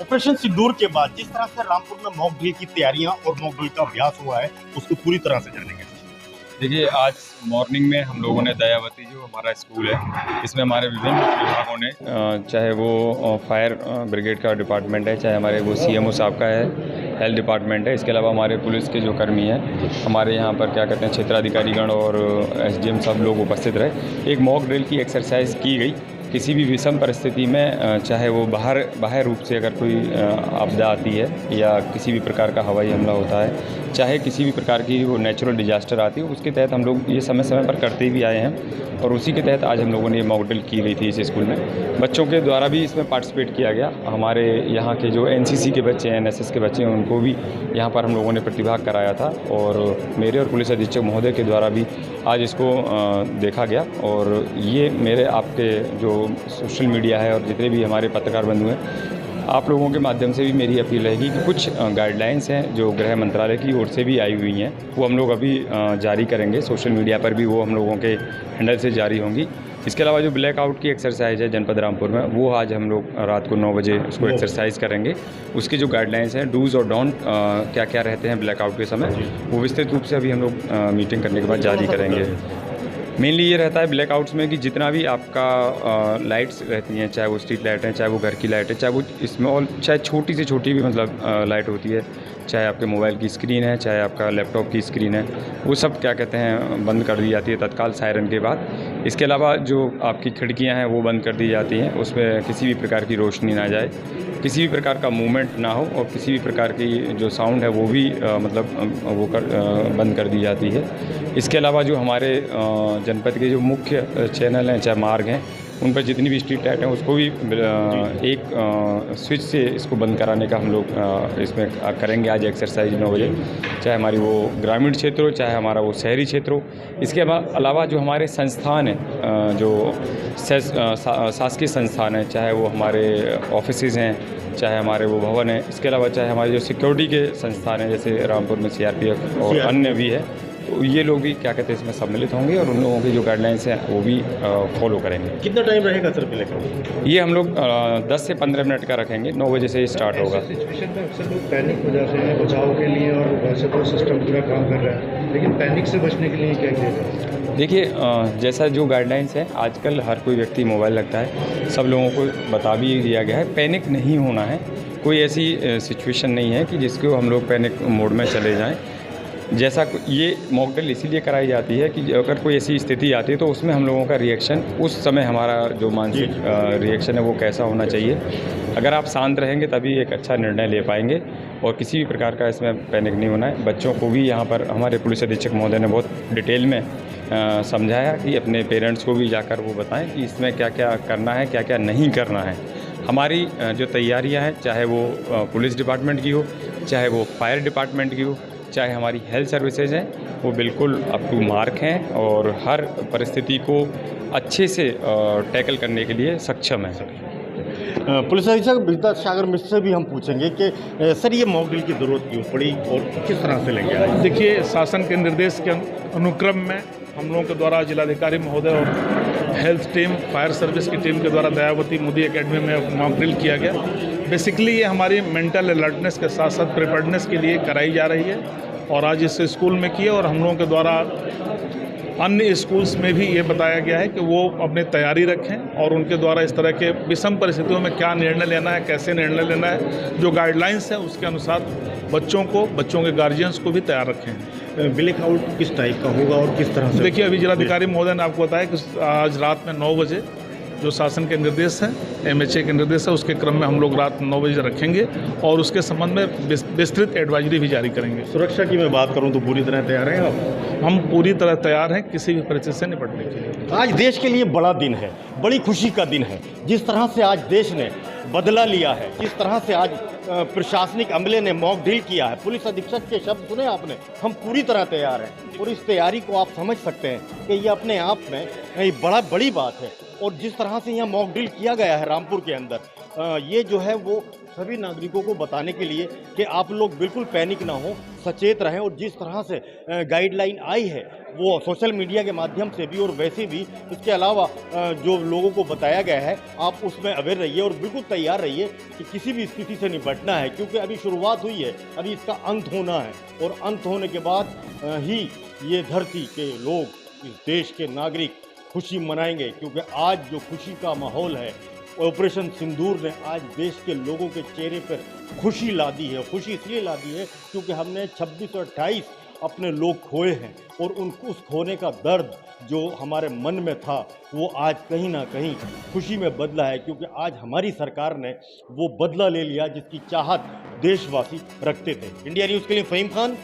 Operation सिंदूर के बाद जिस तरह से रामपुर में मॉक ड्रिल की तैयारियां और मॉक ड्रिल का अभ्यास हुआ है उसको पूरी तरह से जानेंगे। देखिए, आज मॉर्निंग में हम लोगों ने दयावती जो हमारा स्कूल है इसमें हमारे विभिन्न विभागों ने चाहे वो फायर ब्रिगेड का डिपार्टमेंट है, चाहे हमारे वो सीएमओ साहब का है, हेल्थ डिपार्टमेंट है, इसके अलावा हमारे पुलिस के जो कर्मी हैं, हमारे यहाँ पर क्या कहते हैं क्षेत्राधिकारीगण और एसडीएम सब लोग उपस्थित रहे। एक मॉक ड्रिल की एक्सरसाइज की गई। किसी भी विषम परिस्थिति में चाहे वो बाहर रूप से अगर कोई आपदा आती है या किसी भी प्रकार का हवाई हमला होता है, चाहे किसी भी प्रकार की वो नेचुरल डिजास्टर आती है, उसके तहत हम लोग ये समय समय पर करते भी आए हैं और उसी के तहत आज हम लोगों ने ये मॉक ड्रिल की गई थी इस स्कूल में। बच्चों के द्वारा भी इसमें पार्टिसिपेट किया गया। हमारे यहाँ के जो एनसीसी के बच्चे हैं, एनएसएस के बच्चे हैं, उनको भी यहाँ पर हम लोगों ने प्रतिभाग कराया था और मेरे और पुलिस अधीक्षक महोदय के द्वारा भी आज इसको देखा गया। और ये मेरे आपके जो सोशल मीडिया है और जितने भी हमारे पत्रकार बंधु हैं, आप लोगों के माध्यम से भी मेरी अपील रहेगी कि कुछ गाइडलाइंस हैं जो गृह मंत्रालय की ओर से भी आई हुई हैं, वो हम लोग अभी जारी करेंगे। सोशल मीडिया पर भी वो हम लोगों के हैंडल से जारी होंगी। इसके अलावा जो ब्लैकआउट की एक्सरसाइज है जनपद रामपुर में, वो आज हम लोग रात को 9 बजे उसको एक्सरसाइज करेंगे। उसके जो गाइडलाइंस हैं, डूज़ और डोंट क्या क्या रहते हैं ब्लैकआउट के समय, वो विस्तृत रूप से अभी हम लोग मीटिंग करने के बाद जारी करेंगे। मेनली ये रहता है ब्लैकआउट्स में कि जितना भी आपका लाइट्स रहती हैं, चाहे वो स्ट्रीट लाइट है, चाहे वो घर की लाइट है, चाहे वो स्मॉल, चाहे छोटी से छोटी भी मतलब लाइट होती है, चाहे आपके मोबाइल की स्क्रीन है, चाहे आपका लैपटॉप की स्क्रीन है, वो सब क्या कहते हैं बंद कर दी जाती है तत्काल सायरन के बाद। इसके अलावा जो आपकी खिड़कियां हैं वो बंद कर दी जाती हैं, उसमें किसी भी प्रकार की रोशनी ना जाए, किसी भी प्रकार का मूवमेंट ना हो और किसी भी प्रकार की जो साउंड है वो भी बंद कर दी जाती है। इसके अलावा जो हमारे जनपद के जो मुख्य चैनल हैं, चाहे मार्ग हैं, उन पर जितनी भी स्ट्रीट लाइट हैं उसको भी एक स्विच से इसको बंद कराने का हम लोग इसमें करेंगे आज एक्सरसाइज 9 बजे, चाहे हमारी वो ग्रामीण क्षेत्र हो, चाहे हमारा वो शहरी क्षेत्र हो। इसके अलावा जो हमारे संस्थान हैं, जो शासकीय संस्थान हैं, चाहे वो हमारे ऑफिसेज़ हैं, चाहे हमारे वो भवन हैं, इसके अलावा चाहे हमारे जो सिक्योरिटी के संस्थान हैं, जैसे रामपुर में सीआरपीएफ और अन्य भी है, तो ये लोग भी क्या कहते हैं इसमें सम्मिलित होंगे और उन लोगों की जो गाइडलाइंस हैं वो भी फॉलो करेंगे। कितना टाइम रहेगा सर ब्लैकआउट? ये हम लोग 10 से 15 मिनट का रखेंगे। 9 बजे से स्टार्ट होगा। सिचुएशन में अक्सर लोग पैनिक हो जाते हैं बचाव के लिए और वैसे तो सिस्टम पूरा काम कर रहा है, लेकिन पैनिक से बचने के लिए क्या किया जाए? देखिए, जैसा जो गाइडलाइंस है, आजकल हर कोई व्यक्ति मोबाइल रखता है, सब लोगों को बता भी दिया गया है, पैनिक नहीं होना है। कोई ऐसी सिचुएशन नहीं है कि जिसको हम लोग पैनिक मोड में चले जाएं। जैसा ये मॉक ड्रिल इसीलिए कराई जाती है कि अगर कोई ऐसी स्थिति आती है तो उसमें हम लोगों का रिएक्शन, उस समय हमारा जो मानसिक रिएक्शन है वो कैसा होना चाहिए। अगर आप शांत रहेंगे तभी एक अच्छा निर्णय ले पाएंगे और किसी भी प्रकार का इसमें पैनिक नहीं होना है। बच्चों को भी यहाँ पर हमारे पुलिस अधीक्षक महोदय ने बहुत डिटेल में समझाया कि अपने पेरेंट्स को भी जाकर वो बताएं कि इसमें क्या क्या करना है, क्या क्या नहीं करना है। हमारी जो तैयारियाँ हैं, चाहे वो पुलिस डिपार्टमेंट की हो, चाहे वो फायर डिपार्टमेंट की हो, चाहे हमारी हेल्थ सर्विसेज हैं, वो बिल्कुल अप टू मार्क हैं और हर परिस्थिति को अच्छे से टैकल करने के लिए सक्षम है। पुलिस अधीक्षक विद्यासागर मिश्र से भी हम पूछेंगे कि सर ये मॉक ड्रिल की ज़रूरत क्यों पड़ी और किस तरह से लेंगे आए? देखिए, शासन के निर्देश के अनुक्रम में हम लोगों के द्वारा जिलाधिकारी महोदय और हेल्थ टीम, फायर सर्विस की टीम के द्वारा दयावती मोदी एकेडमी में मॉक ड्रिल किया गया। बेसिकली ये हमारी मेंटल अलर्टनेस के साथ साथ प्रिपेयर्डनेस के लिए कराई जा रही है और आज इस स्कूल में किए और हम लोगों के द्वारा अन्य स्कूल्स में भी ये बताया गया है कि वो अपनी तैयारी रखें और उनके द्वारा इस तरह के विषम परिस्थितियों में क्या निर्णय लेना है, कैसे निर्णय लेना है, जो गाइडलाइंस है उसके अनुसार बच्चों के गार्जियंस को भी तैयार रखें। ब्लैकआउट किस टाइप का होगा और किस तरह से? देखिए, अभी जिलाधिकारी महोदय ने आपको बताया कि आज रात में 9 बजे जो शासन के निर्देश हैं, एमएचए के निर्देश है, उसके क्रम में हम लोग रात 9 बजे रखेंगे और उसके संबंध में विस्तृत एडवाइजरी भी जारी करेंगे। सुरक्षा की मैं बात करूं तो पूरी तरह तैयार हैं आप? हम पूरी तरह तैयार हैं किसी भी परिस्थिति से निपटने के लिए। आज देश के लिए बड़ा दिन है, बड़ी खुशी का दिन है। जिस तरह से आज देश ने बदला लिया है, जिस तरह से आज प्रशासनिक अमले ने मॉक ड्रिल किया है, पुलिस अधीक्षक के शब्द सुने आपने, हम पूरी तरह तैयार हैं और इस तैयारी को आप समझ सकते हैं कि ये अपने आप में बड़ी बात है। और जिस तरह से यहाँ मॉक ड्रिल किया गया है रामपुर के अंदर, ये जो है वो सभी नागरिकों को बताने के लिए कि आप लोग बिल्कुल पैनिक ना हो, सचेत रहें और जिस तरह से गाइडलाइन आई है वो सोशल मीडिया के माध्यम से भी और वैसे भी, इसके अलावा जो लोगों को बताया गया है, आप उसमें अवेयर रहिए और बिल्कुल तैयार रहिए कि किसी भी स्थिति से निपटना है, क्योंकि अभी शुरुआत हुई है, अभी इसका अंत होना है और अंत होने के बाद ही ये धरती के लोग, इस देश के नागरिक खुशी मनाएंगे, क्योंकि आज जो खुशी का माहौल है, ऑपरेशन सिंदूर ने आज देश के लोगों के चेहरे पर खुशी ला दी है। खुशी इसलिए ला दी है क्योंकि हमने 26 और 28 अपने लोग खोए हैं और उस खोने का दर्द जो हमारे मन में था वो आज कहीं ना कहीं खुशी में बदला है, क्योंकि आज हमारी सरकार ने वो बदला ले लिया जिसकी चाहत देशवासी रखते थे। इंडिया न्यूज़ के लिए फ़हीम खान।